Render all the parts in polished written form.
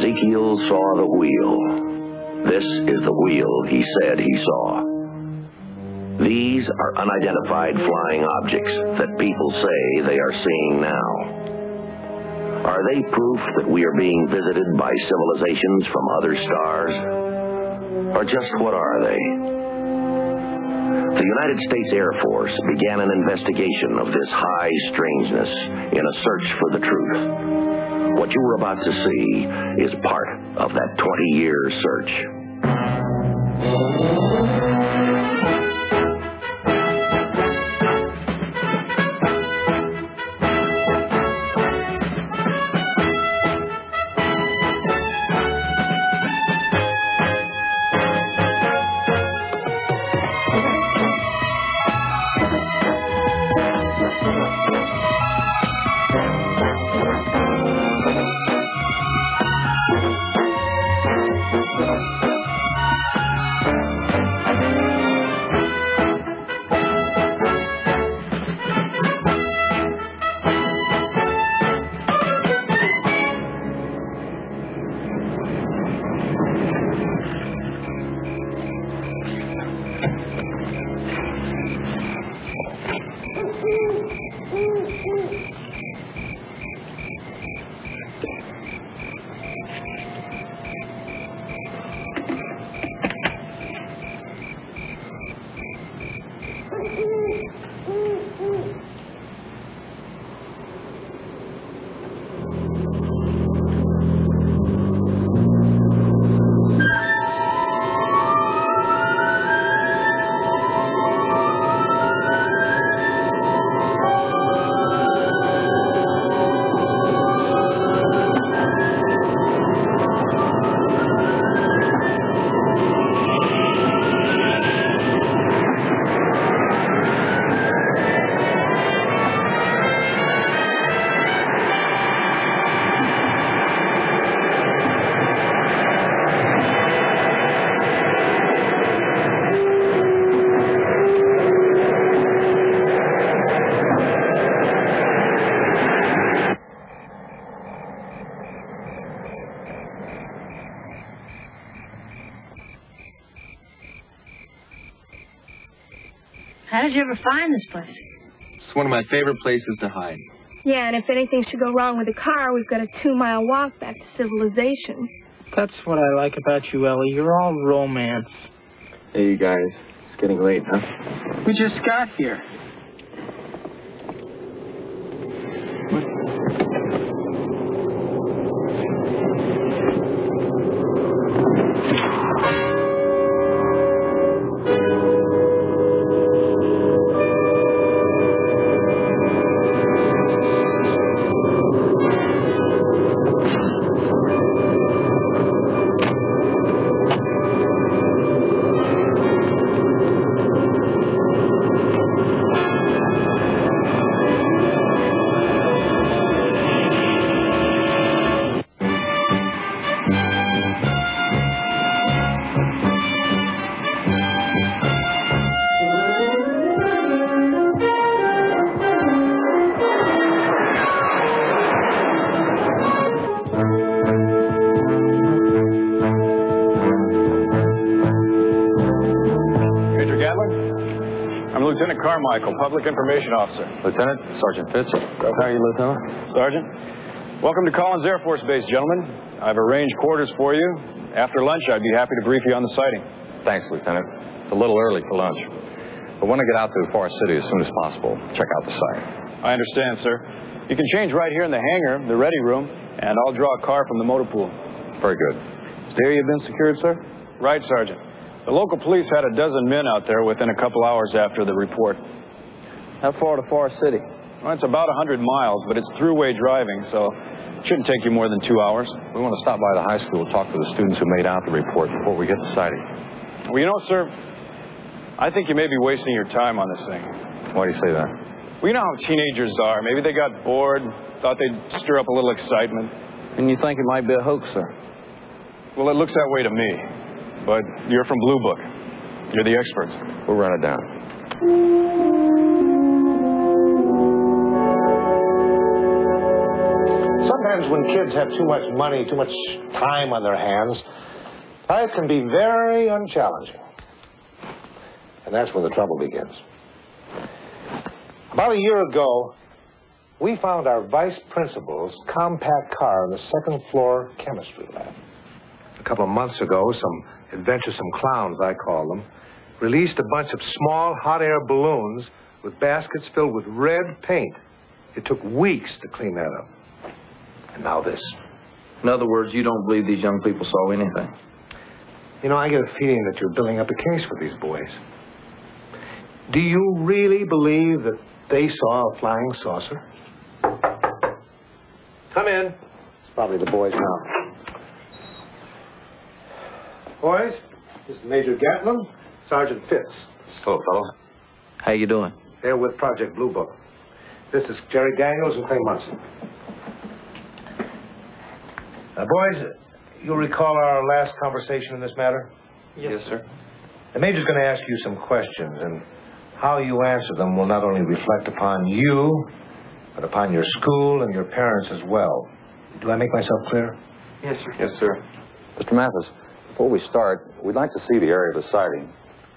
Ezekiel saw the wheel. This is the wheel he said he saw. These are unidentified flying objects that people say they are seeing now. Are they proof that we are being visited by civilizations from other stars? Or just what are they? The United States Air Force began an investigation of this high strangeness in a search for the truth. What you are about to see is part of that 20-year search. How did you ever find this place? It's one of my favorite places to hide. Yeah, and if anything should go wrong with the car, we've got a 2-mile walk back to civilization. That's what I like about you, Ellie. You're all romance. Hey, you guys. It's getting late, huh? We just got here. Lieutenant Carmichael, Public Information Officer. Lieutenant, Sergeant Fitz. How are you, Lieutenant? Sergeant. Welcome to Collins Air Force Base, gentlemen. I've arranged quarters for you. After lunch, I'd be happy to brief you on the sighting. Thanks, Lieutenant. It's a little early for lunch. I want to get out to the far city as soon as possible. Check out the site. I understand, sir. You can change right here in the hangar, the ready room, and I'll draw a car from the motor pool. Very good. Is the area been secured, sir? Right, Sergeant. The local police had a dozen men out there within a couple hours after the report. How far to Far City? Well, it's about 100 miles, but it's throughway driving, so it shouldn't take you more than 2 hours. We want to stop by the high school and talk to the students who made out the report before we get to sighting. Well, you know, sir, I think you may be wasting your time on this thing. Why do you say that? Well, you know how teenagers are. Maybe they got bored, thought they'd stir up a little excitement. And you think it might be a hoax, sir? Well, it looks that way to me. But you're from Blue Book. You're the experts. We'll run it down. Some Sometimes when kids have too much money, too much time on their hands, life can be very unchallenging. And that's when the trouble begins. About a year ago, we found our vice principal's compact car in the second floor chemistry lab. A couple of months ago, some adventuresome clowns, I call them, released a bunch of small hot air balloons with baskets filled with red paint. It took weeks to clean that up. And now this. In other words, you don't believe these young people saw anything? You know, I get a feeling that you're building up a case for these boys. Do you really believe that they saw a flying saucer? Come in. It's probably the boys now. Boys, this is Major Gatlin, Sergeant Fitz. Hello, fellow. How you doing? They're with Project Blue Book. This is Jerry Daniels and Clay Munson. Boys, you'll recall our last conversation in this matter? Yes, sir. The Major's going to ask you some questions, and how you answer them will not only reflect upon you, but upon your school and your parents as well. Do I make myself clear? Yes, sir. Yes, sir. Mr. Mathis, before we start, we'd like to see the area of the sighting,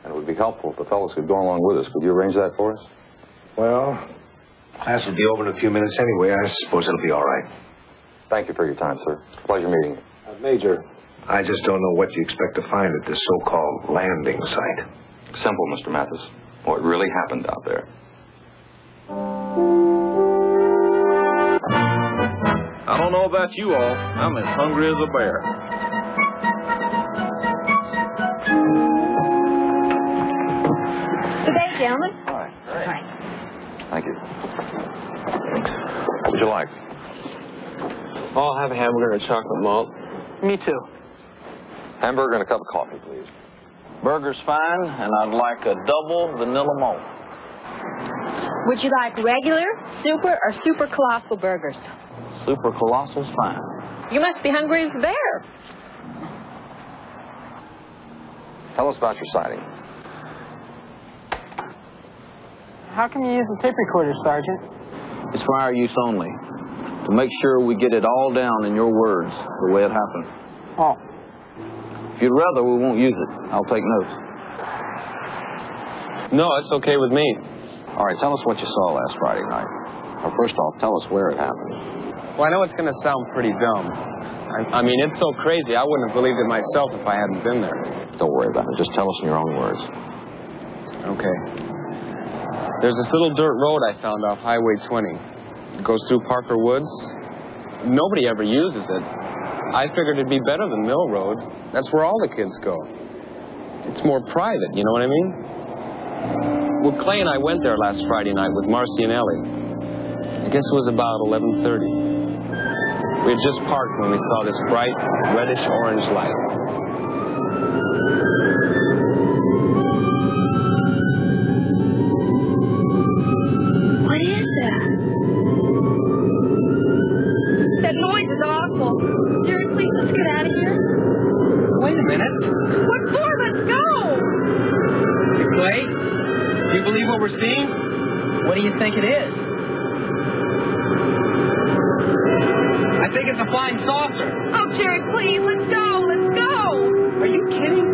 and it would be helpful if the fellows could go along with us. Could you arrange that for us? Well, class will be over in a few minutes anyway. I suppose it'll be all right. Thank you for your time, sir. Pleasure meeting you. Major, I just don't know what you expect to find at this so-called landing site. Simple, Mr. Mathis. What really happened out there. I don't know about you all. I'm as hungry as a bear. Good day, gentlemen. All right. All right. Thank you. What would you like? I'll have a hamburger and a chocolate malt. Me too. Hamburger and a cup of coffee, please. Burger's fine, and I'd like a double vanilla malt. Would you like regular, super, or super colossal burgers? Super colossal's fine. You must be hungry as a bear. Tell us about your sighting. How can you use the tape recorder, Sergeant? It's for our use only. To make sure we get it all down in your words, the way it happened. Oh. If you'd rather, we won't use it. I'll take notes. No, it's okay with me. All right, tell us what you saw last Friday night. Or first off, tell us where it happened. Well, I know it's going to sound pretty dumb. I mean, it's so crazy, I wouldn't have believed it myself if I hadn't been there. Don't worry about it. Just tell us in your own words. Okay. There's this little dirt road I found off Highway 20. It goes through Parker Woods. Nobody ever uses it. I figured it'd be better than Mill Road. That's where all the kids go. It's more private, you know what I mean? Well, Clay and I went there last Friday night with Marcy and Ellie. I guess it was about 11:30. We had just parked when we saw this bright, reddish-orange light. What is that? That noise is awful. Jerry, please, let's get out of here. Wait a minute. What for? Let's go! Clay, do you believe what we're seeing? What do you think it is? I think it's a flying saucer. Oh, Jerry, please, let's go! Let's go! Are you kidding?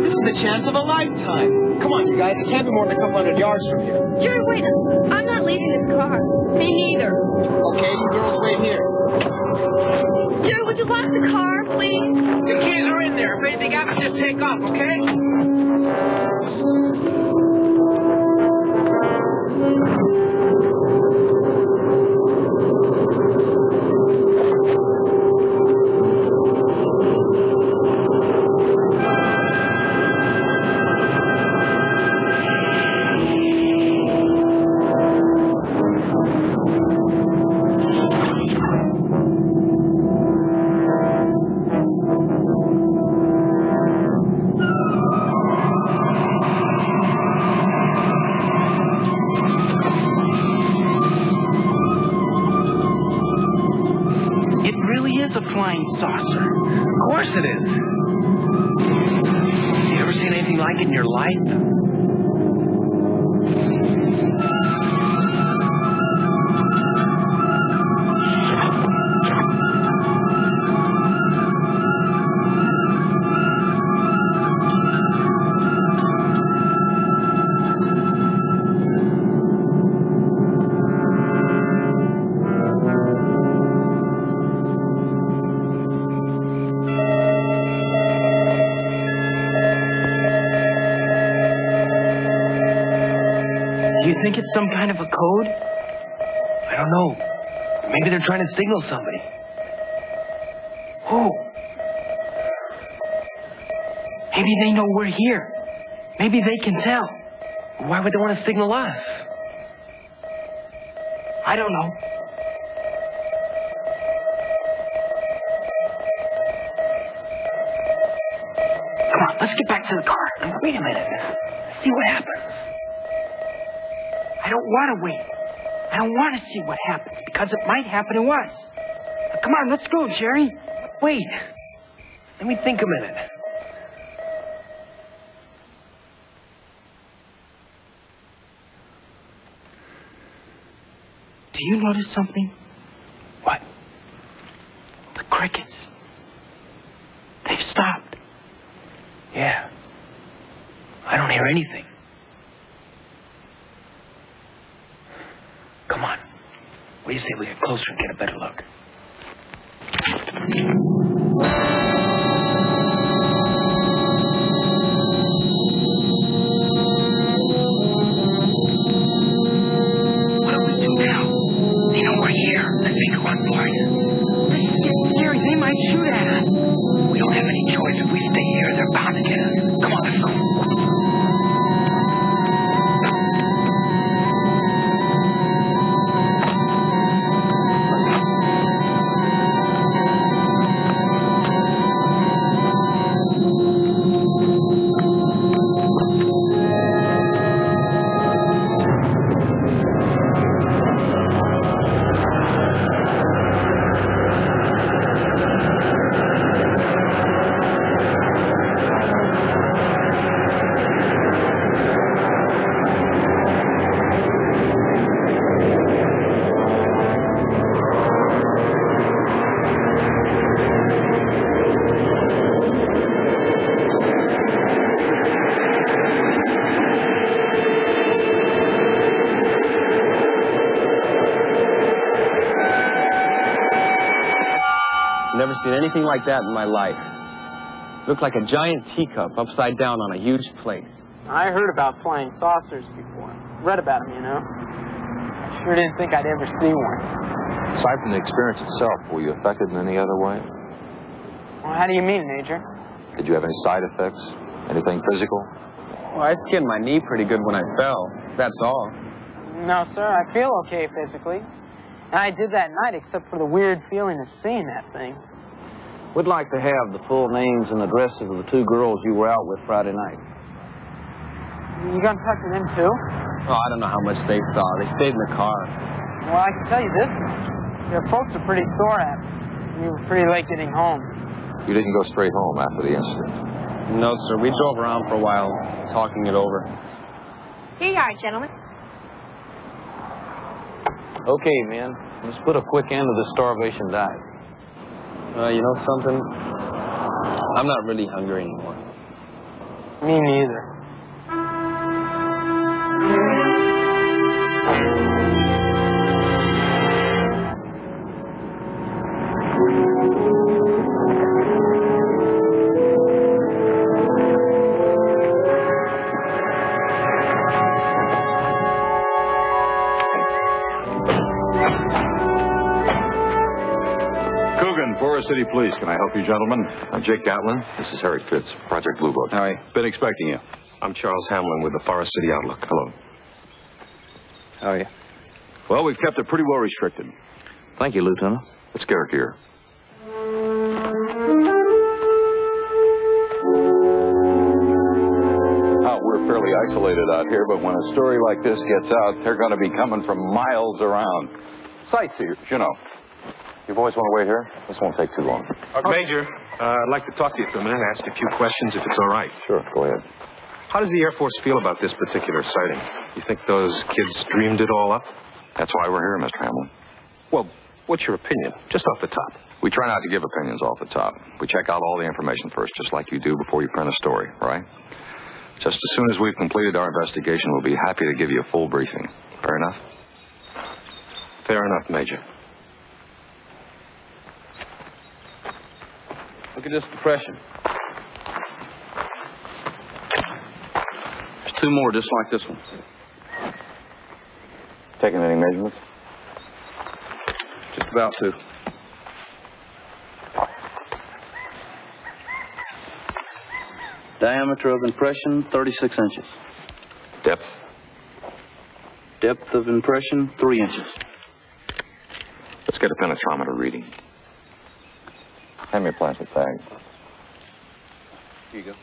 This is the chance of a lifetime. Come on, you guys. It can't be more than a couple hundred yards from here. Jerry, wait. I'm not leaving this car. Me neither. Okay, you girls wait here. Jerry, would you lock the car, please? The kids are in there. If anything happens, just take off, okay? Saucer. Of course it is. You ever seen anything like it in your life? some kind of a code? I don't know. Maybe they're trying to signal somebody. Who? Maybe they know we're here. Maybe they can tell. Why would they want to signal us? I don't know. Come on, let's get back to the car. Wait a minute. See what happens. I don't want to wait. I don't want to see what happens because it might happen to us. Now, come on, let's go, Jerry. Wait. Let me think a minute. Do you notice something? What? The crickets. They've stopped. Yeah. I don't hear anything. Come on. What do you say we get closer and get a better look? What do we do now? They know we're here. Let's make a run for it. This is getting scary. They might shoot at us. We don't have any choice. If we stay here, they're bound to get us. Come on, let's go. Never seen anything like that in my life. Looked like a giant teacup upside down on a huge plate. I heard about flying saucers before. Read about them, you know. I sure didn't think I'd ever see one. Aside from the experience itself, were you affected in any other way? Well, how do you mean, Major? Did you have any side effects? Anything physical? Well, I skinned my knee pretty good when I fell. That's all. No, sir, I feel okay physically. And I did that night except for the weird feeling of seeing that thing. We'd like to have the full names and addresses of the two girls you were out with Friday night. You gonna talk to them too? Oh, I don't know how much they saw. They stayed in the car. Well, I can tell you this. Their folks are pretty sore at me. We were pretty late getting home. You didn't go straight home after the incident? No, sir. We drove around for a while, talking it over. Here you are, gentlemen. Okay, men. Let's put a quick end to this starvation diet. You know something? I'm not really hungry anymore. Me neither. City Police. Can I help you, gentlemen? I'm Jake Gatlin. This is Harry Fitz, Project Blue Book. Hi. Been expecting you. I'm Charles Hamlin with the Forest City Outlook. Hello. How are you? Well, we've kept it pretty well restricted. Thank you, Lieutenant. Let's get her gear. We're fairly isolated out here, but when a story like this gets out, they're going to be coming from miles around. Sightseers, you know. You boys want to wait here? This won't take too long. Major, I'd like to talk to you for a minute and ask you a few questions, if it's all right. Sure, go ahead. How does the Air Force feel about this particular sighting? You think those kids dreamed it all up? That's why we're here, Mr. Hamlin. Well, what's your opinion, just off the top? We try not to give opinions off the top. We check out all the information first, just like you do before you print a story, right? Just as soon as we've completed our investigation, we'll be happy to give you a full briefing. Fair enough? Fair enough, Major. Look at this depression. There's two more just like this one. Taking any measurements? Just about to. Diameter of impression, 36 inches. Depth? Depth of impression, 3 inches. Let's get a penetrometer reading. Hand me a plastic bag. Here you go.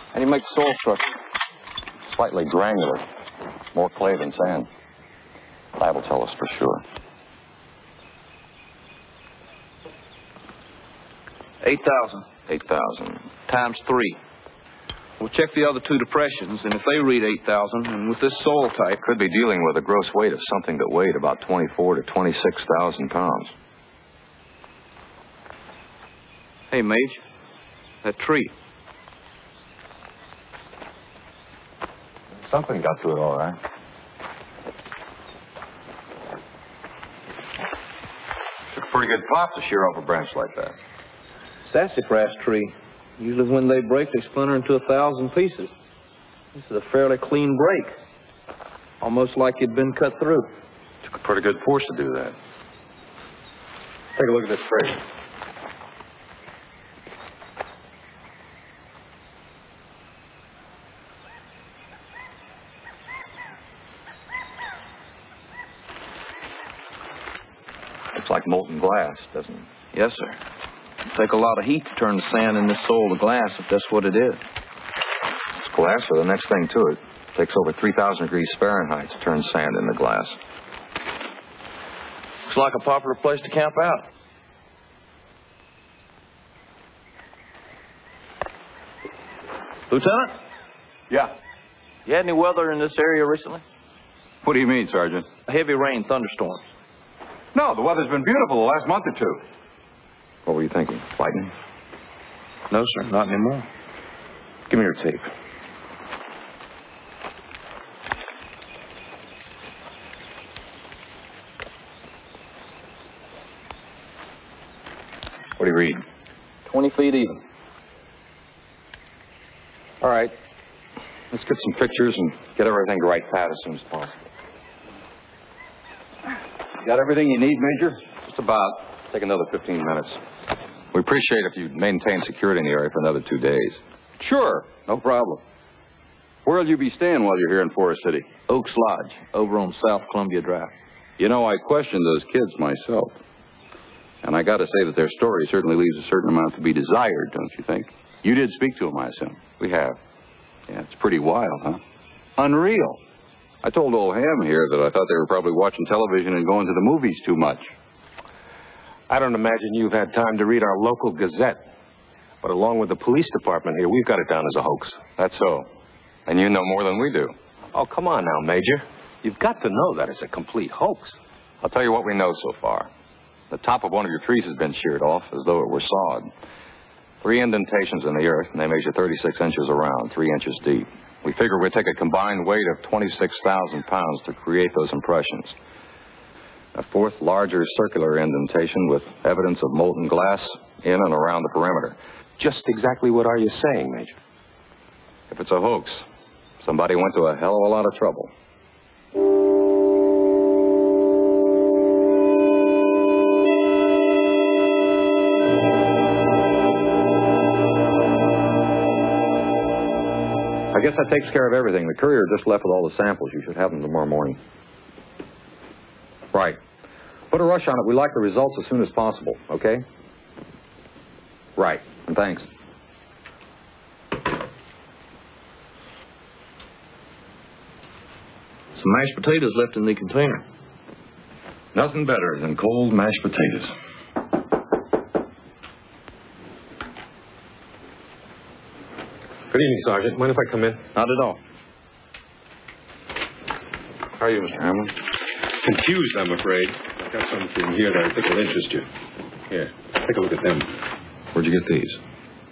How do you make the soil structure? Slightly granular. More clay than sand. That will tell us for sure. 8,000. 8,000. Times 3. We'll check the other two depressions, and if they read 8,000, and with this soil type... Could be dealing with a gross weight of something that weighed about 24 to 26,000 pounds. Hey, Mage. That tree. Something got to it all right. Took a pretty good pop to shear off a branch like that. Sassafras tree. Usually when they break, they splinter into 1,000 pieces. This is a fairly clean break. Almost like it'd been cut through. Took a pretty good force to do that. Take a look at this tree. Looks like molten glass, doesn't it? Yes, sir. It'll take a lot of heat to turn the sand in this soil to glass, if that's what it is. It's glass, or the next thing to it. It takes over 3,000 degrees Fahrenheit to turn sand into glass. Looks like a popular place to camp out. Lieutenant? Yeah. You had any weather in this area recently? What do you mean, Sergeant? Heavy rain, thunderstorms. No, the weather's been beautiful the last month or two. What were you thinking? Lightning? No, sir, not anymore. Give me your tape. What do you read? 20 feet even. All right. Let's get some pictures and get everything to right pat as soon as possible. Got everything you need, Major? Just about. Take another 15 minutes. We appreciate if you maintain security in the area for another 2 days. Sure, no problem. Where'll you be staying while you're here in Forest City? Oaks Lodge, over on South Columbia Drive. You know, I questioned those kids myself. And I gotta say that their story certainly leaves a certain amount to be desired, don't you think? You did speak to them, I assume. We have. Yeah, it's pretty wild, huh? Unreal. I told old Ham here that I thought they were probably watching television and going to the movies too much. I don't imagine you've had time to read our local gazette. But along with the police department here, we've got it down as a hoax. That's so. And you know more than we do. Oh, come on now, Major. You've got to know that it's a complete hoax. I'll tell you what we know so far. The top of one of your trees has been sheared off as though it were sawed. 3 indentations in the earth, and they measure 36 inches around, 3 inches deep. We figure we'd take a combined weight of 26,000 pounds to create those impressions. A fourth larger circular indentation with evidence of molten glass in and around the perimeter. Just exactly what are you saying, Major? If it's a hoax, somebody went to a hell of a lot of trouble. I guess that takes care of everything. The courier just left with all the samples. You should have them tomorrow morning. Right. Put a rush on it. We'd like the results as soon as possible, okay? Right. And thanks. Some mashed potatoes left in the container. Nothing better than cold mashed potatoes. Good evening, Sergeant. Mind if I come in? Not at all. How are you, Mr. Hamlin? Confused, I'm afraid. I've got something here that I think will interest you. Here, take a look at them. Where'd you get these?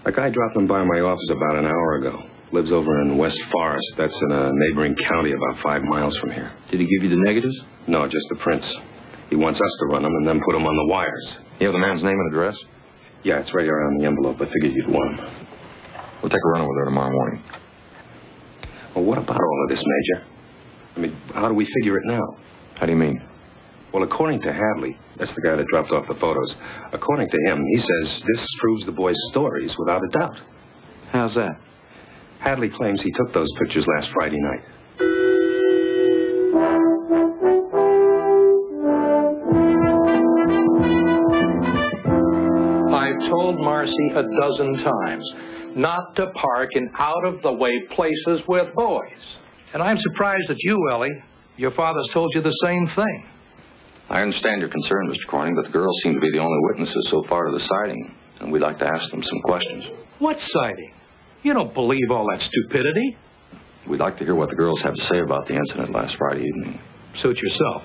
A guy dropped them by my office about an hour ago. Lives over in West Forest. That's in a neighboring county about 5 miles from here. Did he give you the negatives? No, just the prints. He wants us to run them and then put them on the wires. You have the man's name and address? Yeah, it's right around the envelope. I figured you'd want him. We'll take a run over there tomorrow morning. Well, what about all of this, Major? I mean, how do we figure it now? How do you mean? Well, according to Hadley, that's the guy that dropped off the photos, according to him, he says this proves the boys' stories without a doubt. How's that? Hadley claims he took those pictures last Friday night. I've told Marcy a dozen times not to park in out-of-the-way places with boys. And I'm surprised at you, Ellie. Your father's told you the same thing. I understand your concern, Mr. Corning, but the girls seem to be the only witnesses so far to the sighting, and we'd like to ask them some questions. What sighting? You don't believe all that stupidity. We'd like to hear what the girls have to say about the incident last Friday evening. Suit yourself.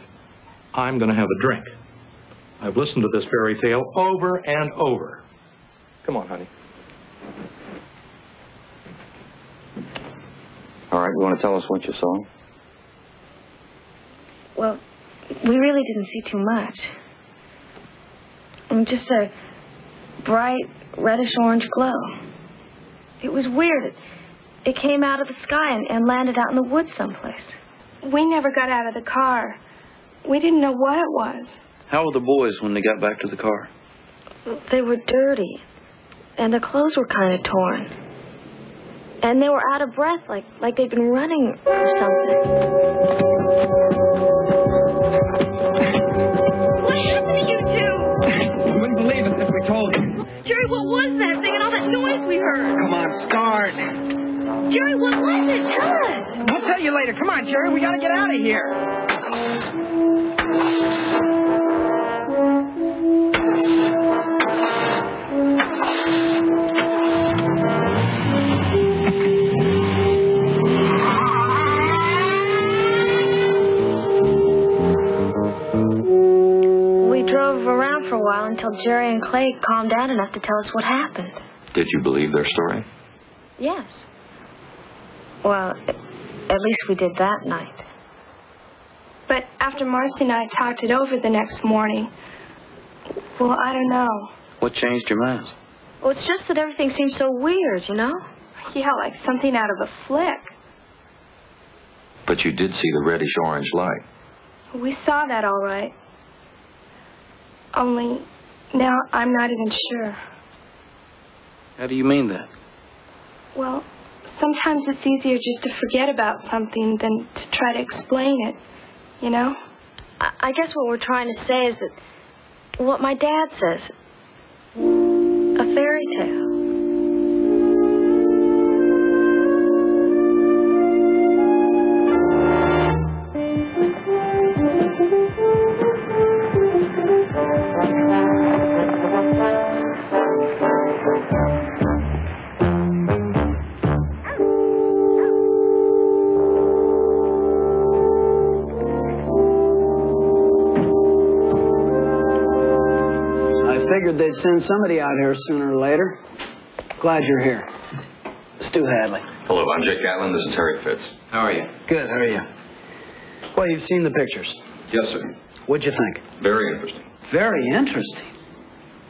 I'm going to have a drink. I've listened to this fairy tale over and over. Come on, honey. All right, you want to tell us what you saw? Well, we really didn't see too much. Just a bright reddish-orange glow. It was weird. It came out of the sky and landed out in the woods someplace. We never got out of the car. We didn't know what it was. How were the boys when they got back to the car? They were dirty, and their clothes were kind of torn. And they were out of breath, like they'd been running or something. What happened to you two? You wouldn't believe it if we told you. Jerry, what was that thing and all that noise we heard? Come on, start. Jerry, what was it? Tell us. I'll tell you later. Come on, Jerry, we gotta get out of here. We drove around for a while until Jerry and Clay calmed down enough to tell us what happened. Did you believe their story? Yes. Well, at least we did that night. But after Marcy and I talked it over the next morning, well, I don't know. What changed your mind? Well, it's just that everything seems so weird, you know? Yeah, like something out of a flick. But you did see the reddish-orange light. We saw that all right. Only now I'm not even sure. How do you mean that? Well, sometimes it's easier just to forget about something than to try to explain it, you know? I guess what we're trying to say is that what my dad says, a fairy tale. Figured they'd send somebody out here sooner or later. Glad you're here. Stu Hadley. Hello, I'm Jake Gatlin. This is Harry Fitz. How are you? Good, how are you? Well, you've seen the pictures. Yes, sir. What'd you think? Very interesting. Very interesting.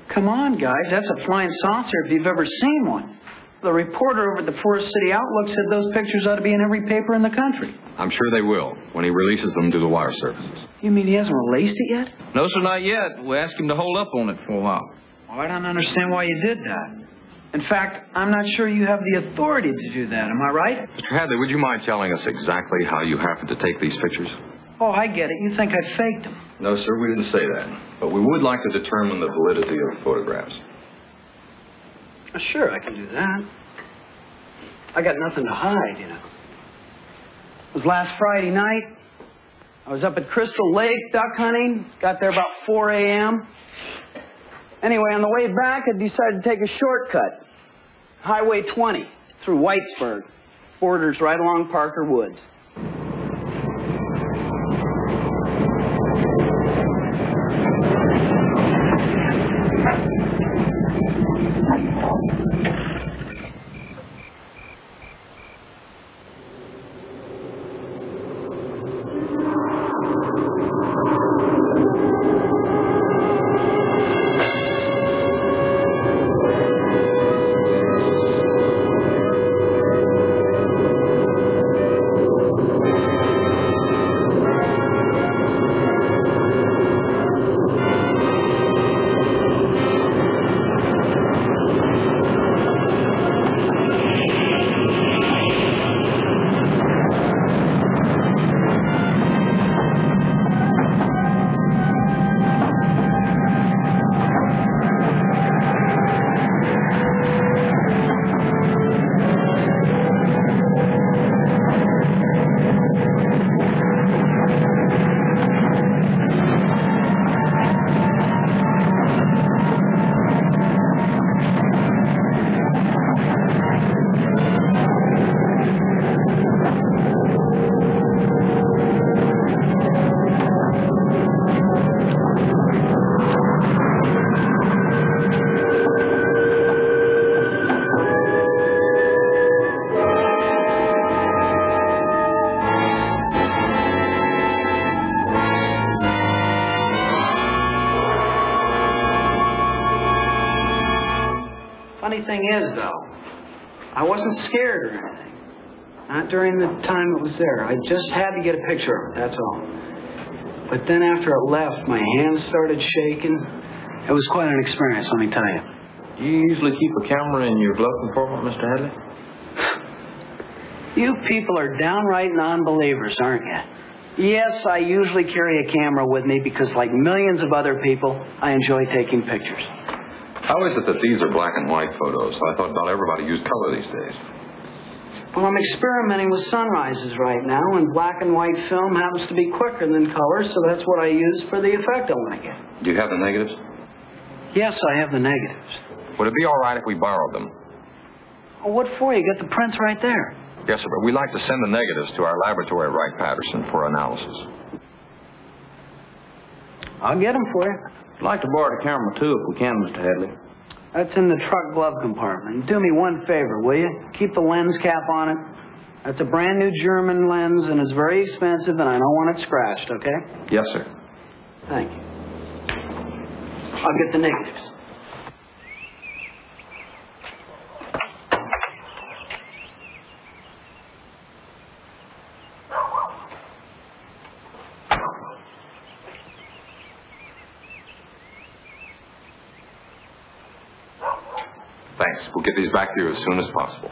Come on, guys. That's a flying saucer if you've ever seen one. The reporter over at the Forest City Outlook said those pictures ought to be in every paper in the country. I'm sure they will when he releases them to the wire services. You mean he hasn't released it yet? No, sir, not yet. We asked him to hold up on it for a while. Well, I don't understand why you did that. In fact, I'm not sure you have the authority to do that. Am I right? Mr. Hadley, would you mind telling us exactly how you happened to take these pictures? Oh, I get it. You think I faked them. No, sir, we didn't say that. But we would like to determine the validity of photographs. Sure, I can do that. I got nothing to hide, you know. It was last Friday night. I was up at Crystal Lake duck hunting. Got there about 4 a.m. Anyway, on the way back, I decided to take a shortcut. Highway 20 through Whitesburg. Borders right along Parker Woods. thing is, though, I wasn't scared or anything. Not during the time it was there. I just had to get a picture of it, that's all. But then after it left, my hands started shaking. It was quite an experience, let me tell you. Do you usually keep a camera in your glove compartment, Mr. Hadley? You people are downright non-believers, aren't you? Yes, I usually carry a camera with me because, like millions of other people, I enjoy taking pictures. How is it that these are black and white photos? I thought about everybody used color these days. Well, I'm experimenting with sunrises right now, and black and white film happens to be quicker than color, so that's what I use for the effect I want to get. Do you have the negatives? Yes, I have the negatives. Would it be all right if we borrowed them? Oh, what for? You got the prints right there. Yes, sir, but we'd like to send the negatives to our laboratory at Wright-Patterson for analysis. I'll get them for you. I'd like to borrow the camera, too, if we can, Mr. Hadley. That's in the truck glove compartment. Do me one favor, will you? Keep the lens cap on it. That's a brand new German lens, and it's very expensive, and I don't want it scratched, okay? Yes, sir. Thank you. I'll get the negatives. Thanks. We'll get these back to you as soon as possible.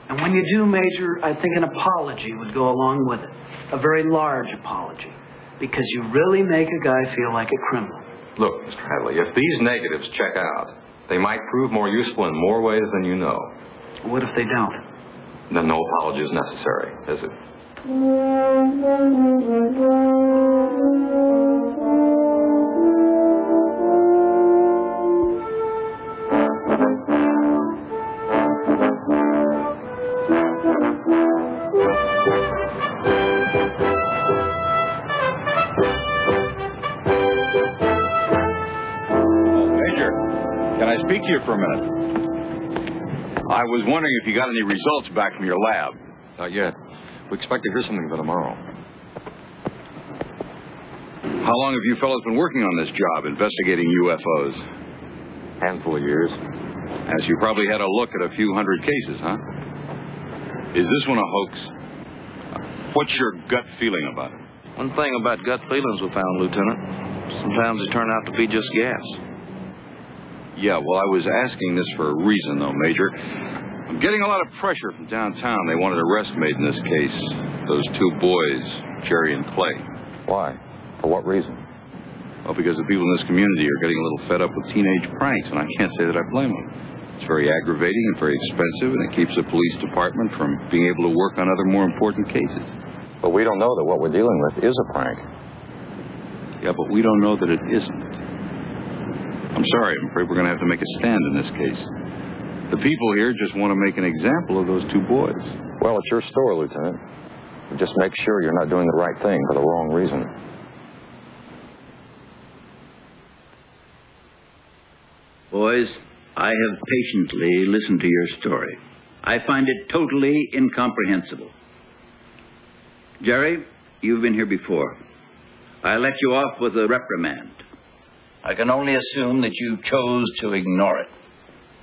And when you do, Major, I think an apology would go along with it. A very large apology. Because you really make a guy feel like a criminal. Look, Mr. Hadley, if these negatives check out, they might prove more useful in more ways than you know. What if they don't? Then no apology is necessary, is it? Speak to you for a minute. I was wondering if you got any results back from your lab. Not yet. We expect to hear something by tomorrow. How long have you fellows been working on this job, investigating UFOs? Handful of years. As you probably had a look at a few hundred cases, huh? Is this one a hoax? What's your gut feeling about it? One thing about gut feelings we found, Lieutenant. Sometimes they turn out to be just gas. Yeah, well, I was asking this for a reason, though, Major. I'm getting a lot of pressure from downtown. They wanted an arrest made in this case. Those two boys, Jerry and Clay. Why? For what reason? Well, because the people in this community are getting a little fed up with teenage pranks, and I can't say that I blame them. It's very aggravating and very expensive, and it keeps the police department from being able to work on other more important cases. But we don't know that what we're dealing with is a prank. Yeah, but we don't know that it isn't. I'm sorry, I'm afraid we're going to have to make a stand in this case. The people here just want to make an example of those two boys. Well, it's your store, Lieutenant. Just make sure you're not doing the right thing for the wrong reason. Boys, I have patiently listened to your story. I find it totally incomprehensible. Jerry, you've been here before. I let you off with a reprimand. I can only assume that you chose to ignore it.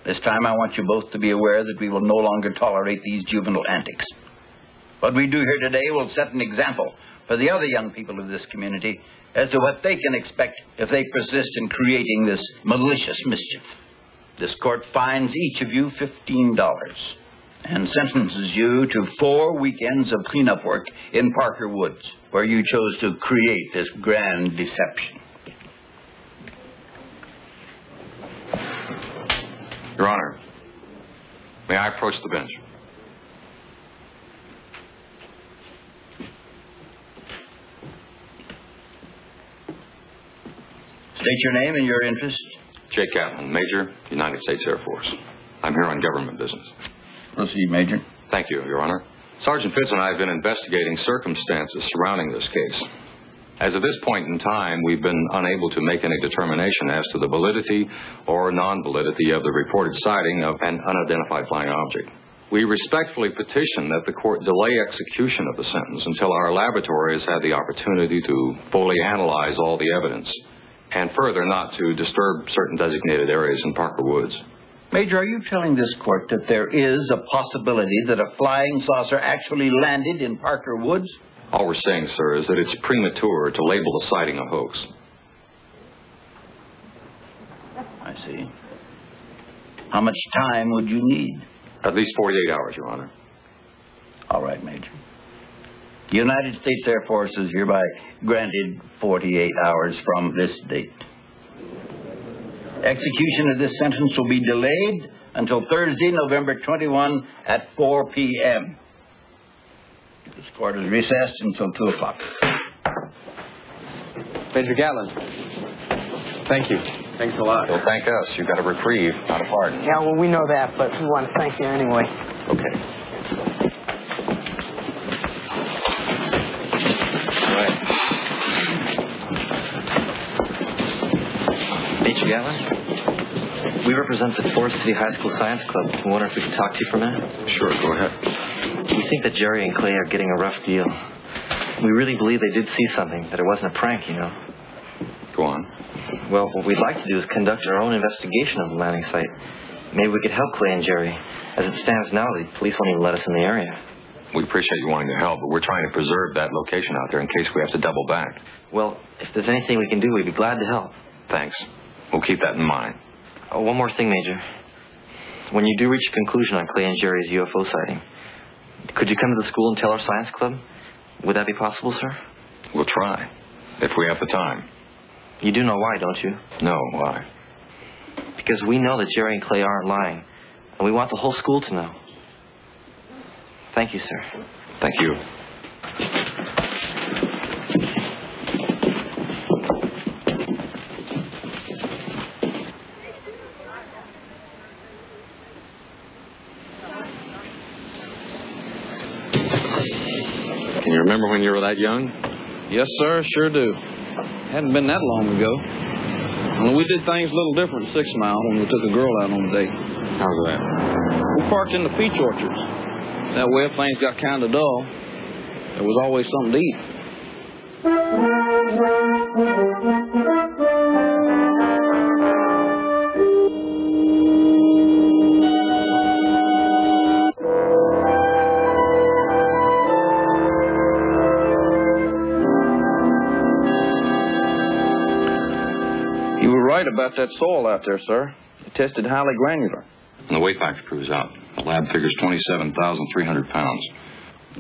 This time I want you both to be aware that we will no longer tolerate these juvenile antics. What we do here today will set an example for the other young people of this community as to what they can expect if they persist in creating this malicious mischief. This court fines each of you $15 and sentences you to 4 weekends of cleanup work in Parker Woods, where you chose to create this grand deception. Your Honor, may I approach the bench? State your name and your interest. Jake Catlin, Major, United States Air Force. I'm here on government business. Proceed, Major. Thank you, Your Honor. Sergeant Fitz and I have been investigating circumstances surrounding this case. As of this point in time, we've been unable to make any determination as to the validity or non-validity of the reported sighting of an unidentified flying object. We respectfully petition that the court delay execution of the sentence until our laboratory has had the opportunity to fully analyze all the evidence, and further not to disturb certain designated areas in Parker Woods. Major, are you telling this court that there is a possibility that a flying saucer actually landed in Parker Woods? All we're saying, sir, is that it's premature to label the sighting a hoax. I see. How much time would you need? At least 48 hours, Your Honor. All right, Major. The United States Air Force is hereby granted 48 hours from this date. Execution of this sentence will be delayed until Thursday, November 21 at 4 p.m. This court is recessed until 2 o'clock. Major Gatlin, thank you. Thanks a lot. Well, thank us. You got a reprieve, not a pardon. Yeah, well, we know that, but we want to thank you anyway. Okay. All right. Major Gatlin, we represent the Forest City High School Science Club. We wonder if we could talk to you for a minute? Sure, go ahead. We think that Jerry and Clay are getting a rough deal. We really believe they did see something, that it wasn't a prank, you know. Go on. Well, what we'd like to do is conduct our own investigation of the landing site. Maybe we could help Clay and Jerry. As it stands now, the police won't even let us in the area. We appreciate you wanting to help, but we're trying to preserve that location out there in case we have to double back. Well, if there's anything we can do, we'd be glad to help. Thanks. We'll keep that in mind. Oh, one more thing, Major. When you do reach a conclusion on Clay and Jerry's UFO sighting, could you come to the school and tell our science club? Would that be possible, sir? We'll try, if we have the time. You do know why, don't you? No, why? Because we know that Jerry and Clay aren't lying, and we want the whole school to know. Thank you, sir. Thank you. Can you remember when you were that young? Yes, sir, sure do. Hadn't been that long ago. Well, we did things a little different at 6 Mile when we took a girl out on a date. How's that? We parked in the peach orchards. That way, if things got kind of dull, there was always something to eat. You were right about that soil out there, sir. It tested highly granular. And the weight factor proves out. The lab figures 27,300 pounds.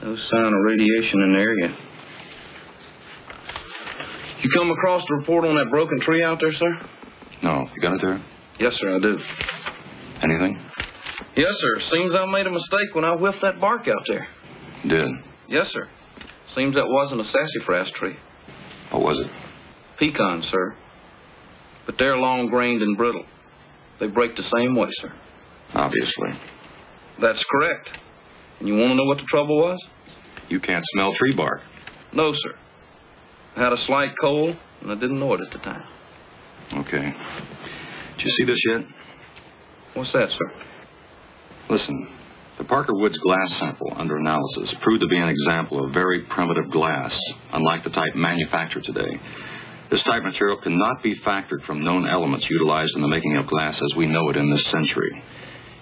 No sign of radiation in the area. You come across the report on that broken tree out there, sir? No. You got it there? Yes, sir, I do. Anything? Yes, sir. Seems I made a mistake when I whiffed that bark out there. You did? Yes, sir. Seems that wasn't a sassafras tree. What was it? Pecan, sir. But they're long-grained and brittle. They break the same way, sir. Obviously. That's correct. And you want to know what the trouble was? You can't smell tree bark. No, sir. I had a slight cold, and I didn't know it at the time. Okay. Did you see this yet? What's that, sir? Listen, the Parker Woods glass sample under analysis proved to be an example of very primitive glass, unlike the type manufactured today. This type material cannot be factored from known elements utilized in the making of glass as we know it in this century.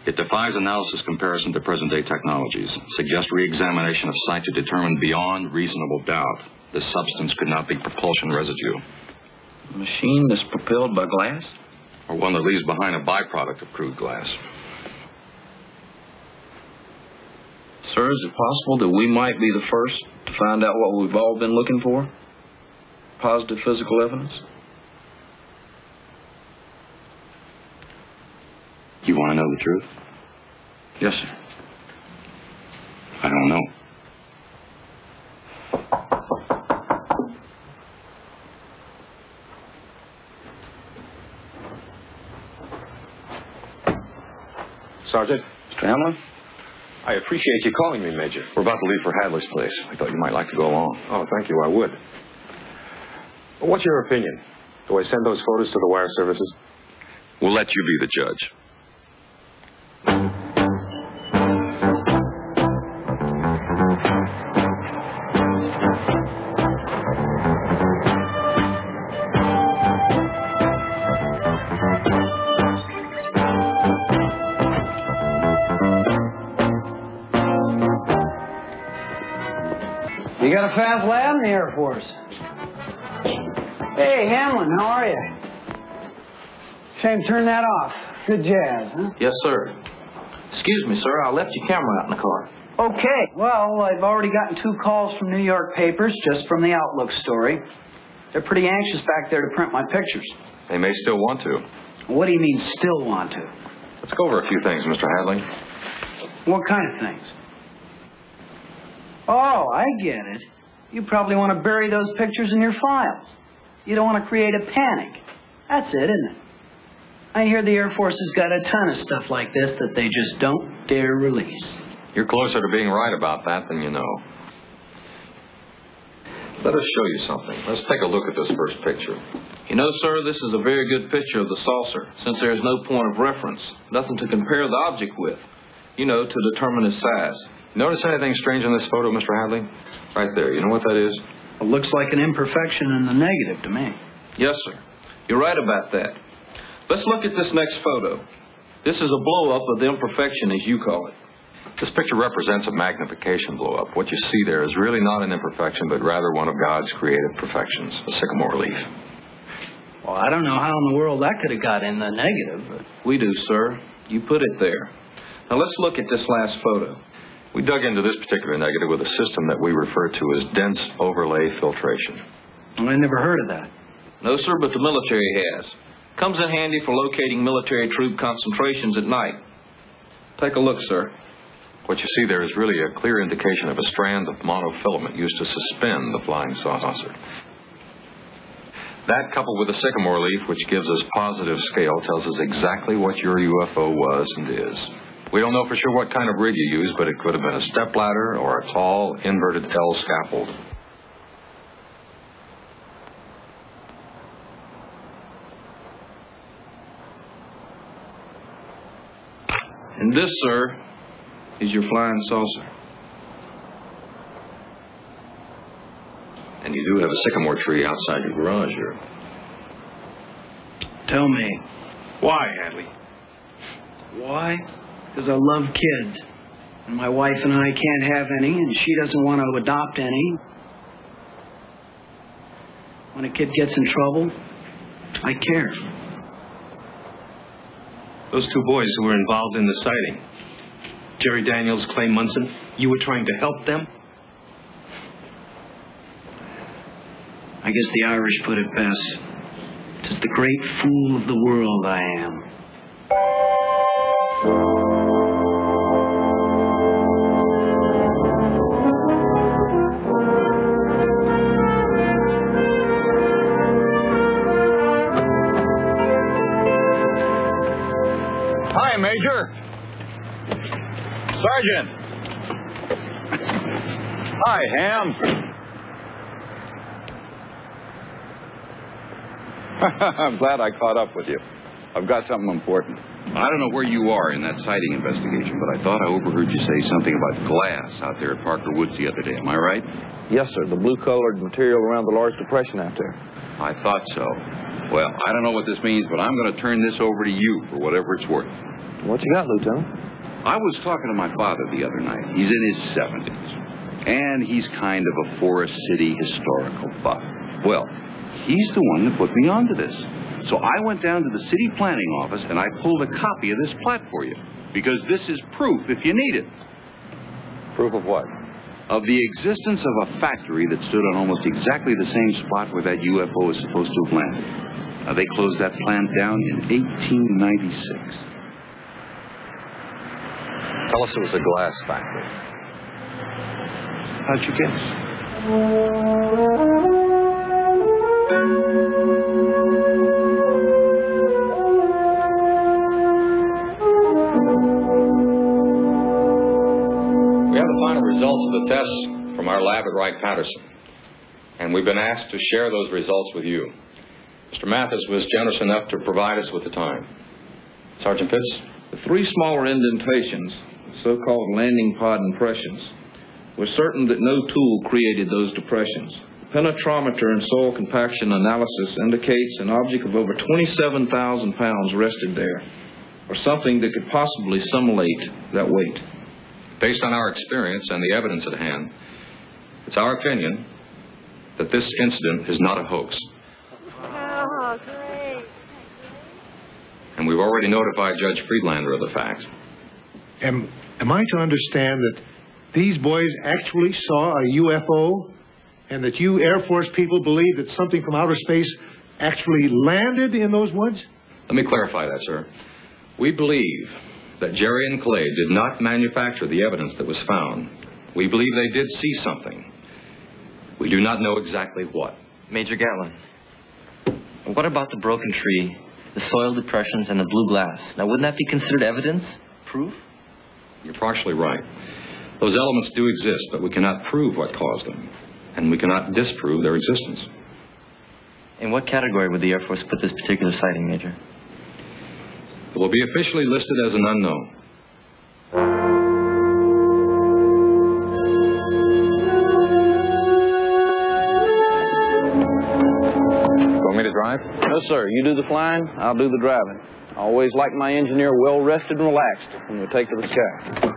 It defies analysis comparison to present-day technologies, suggests re-examination of site to determine beyond reasonable doubt this substance could not be propulsion residue. A machine that's propelled by glass? Or one that leaves behind a byproduct of crude glass. Sir, is it possible that we might be the first to find out what we've all been looking for? Positive physical evidence? You want to know the truth? Yes, sir. I don't know. Sergeant? Mr. Hamlin? I appreciate you calling me, Major. We're about to leave for Hadley's place. I thought you might like to go along. Oh, thank you, I would. What's your opinion? Do I send those photos to the wire services? We'll let you be the judge. You got a fast lab in the Air Force. Hey, Hamlin, how are you? Shame, turn that off. Good jazz, huh? Yes, sir. Excuse me, sir. I left your camera out in the car. Okay. Well, I've already gotten 2 calls from New York papers just from the Outlook story. They're pretty anxious back there to print my pictures. They may still want to. What do you mean, still want to? Let's go over a few things, Mr. Hadley. What kind of things? Oh, I get it. You probably want to bury those pictures in your files. You don't want to create a panic. That's it, isn't it? I hear the Air Force has got a ton of stuff like this that they just don't dare release. You're closer to being right about that than you know. Let us show you something. Let's take a look at this first picture. You know, sir, this is a very good picture of the saucer, since there is no point of reference, nothing to compare the object with, you know, to determine its size. Notice anything strange in this photo, Mr. Hadley? Right there. You know what that is? It looks like an imperfection in the negative to me. Yes, sir. You're right about that. Let's look at this next photo. This is a blow-up of the imperfection, as you call it. This picture represents a magnification blow-up. What you see there is really not an imperfection, but rather one of God's creative perfections, a sycamore leaf. Well, I don't know how in the world that could have got in the negative, but... We do, sir. You put it there. Now, let's look at this last photo. We dug into this particular negative with a system that we refer to as dense overlay filtration. I never heard of that. No, sir, but the military has. Comes in handy for locating military troop concentrations at night. Take a look, sir. What you see there is really a clear indication of a strand of monofilament used to suspend the flying saucer. That, coupled with a sycamore leaf, which gives us positive scale, tells us exactly what your UFO was and is. We don't know for sure what kind of rig you used, but it could have been a stepladder or a tall, inverted L scaffold. And this, sir, is your flying saucer. And you do have a sycamore tree outside your garage here. Tell me. Why, Hadley? Why? Because I love kids. And my wife and I can't have any, and she doesn't want to adopt any. When a kid gets in trouble, I care. Those 2 boys who were involved in the sighting, Jerry Daniels, Clay Munson, you were trying to help them? I guess the Irish put it best. 'Tis the great fool of the world I am. Hi, Major. Sergeant. Hi, Ham. I'm glad I caught up with you. I've got something important. I don't know where you are in that sighting investigation, but I thought I overheard you say something about glass out there at Parker Woods the other day. Am I right? Yes, sir. The blue-colored material around the large depression out there. I thought so. Well, I don't know what this means, but I'm going to turn this over to you for whatever it's worth. What you got, Lieutenant? I was talking to my father the other night. He's in his 70s, and he's kind of a Forest City historical buff. Well, he's the one that put me onto this. So I went down to the city planning office, and I pulled a copy of this plat for you, because this is proof if you need it. Proof of what? Of the existence of a factory that stood on almost exactly the same spot where that UFO was supposed to have landed. Now, they closed that plant down in 1896. Tell us it was a glass factory. How'd you guess? We have the final results of the tests from our lab at Wright-Patterson, and we've been asked to share those results with you. Mr. Mathis was generous enough to provide us with the time. Sergeant Pitts? The 3 smaller indentations, so-called landing pod impressions, we're certain that no tool created those depressions. Penetrometer and soil compaction analysis indicates an object of over 27,000 pounds rested there, or something that could possibly simulate that weight. Based on our experience and the evidence at hand, It's our opinion that this incident is not a hoax. Oh, great. And we've already notified Judge Friedlander of the fact. Am I to understand that these boys actually saw a UFO and that you Air Force people believe that something from outer space actually landed in those woods? Let me clarify that, sir. We believe that Jerry and Clay did not manufacture the evidence that was found. We believe they did see something. We do not know exactly what. Major Gatlin, what about the broken tree, the soil depressions, and the blue glass? Now, wouldn't that be considered evidence? Proof? You're partially right. Those elements do exist, but we cannot prove what caused them. And we cannot disprove their existence. In what category would the Air Force put this particular sighting, Major? It will be officially listed as an unknown. Want me to drive? No, sir. You do the flying, I'll do the driving. I always like my engineer well rested and relaxed when we take to the sky.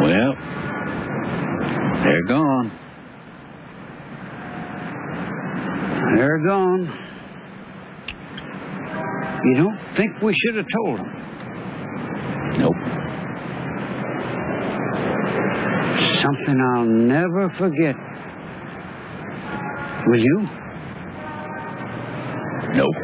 Well, they're gone. They're gone. You don't think we should have told them? Nope. Something I'll never forget. Will you? Nope.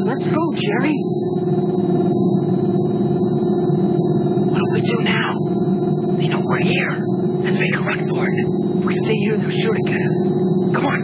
Let's go, Jerry. What do we do now? They know we're here. Let's make a run for it. If we stay here, they'll shoot again. Come on.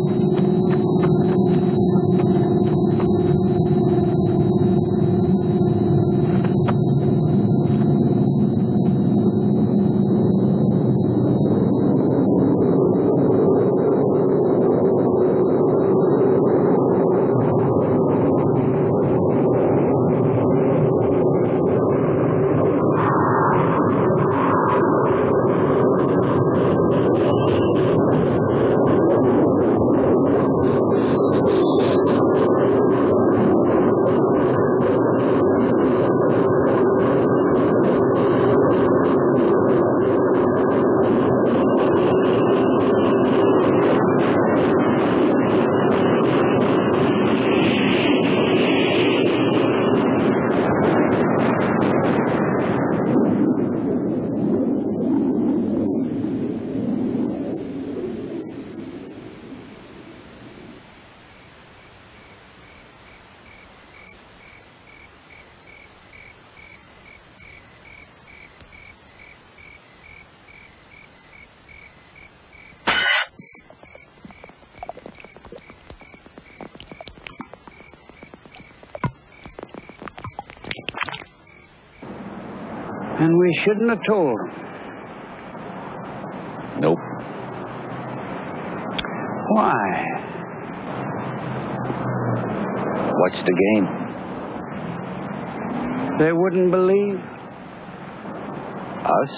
And we shouldn't have told them. Why? What's the game? They wouldn't believe Us?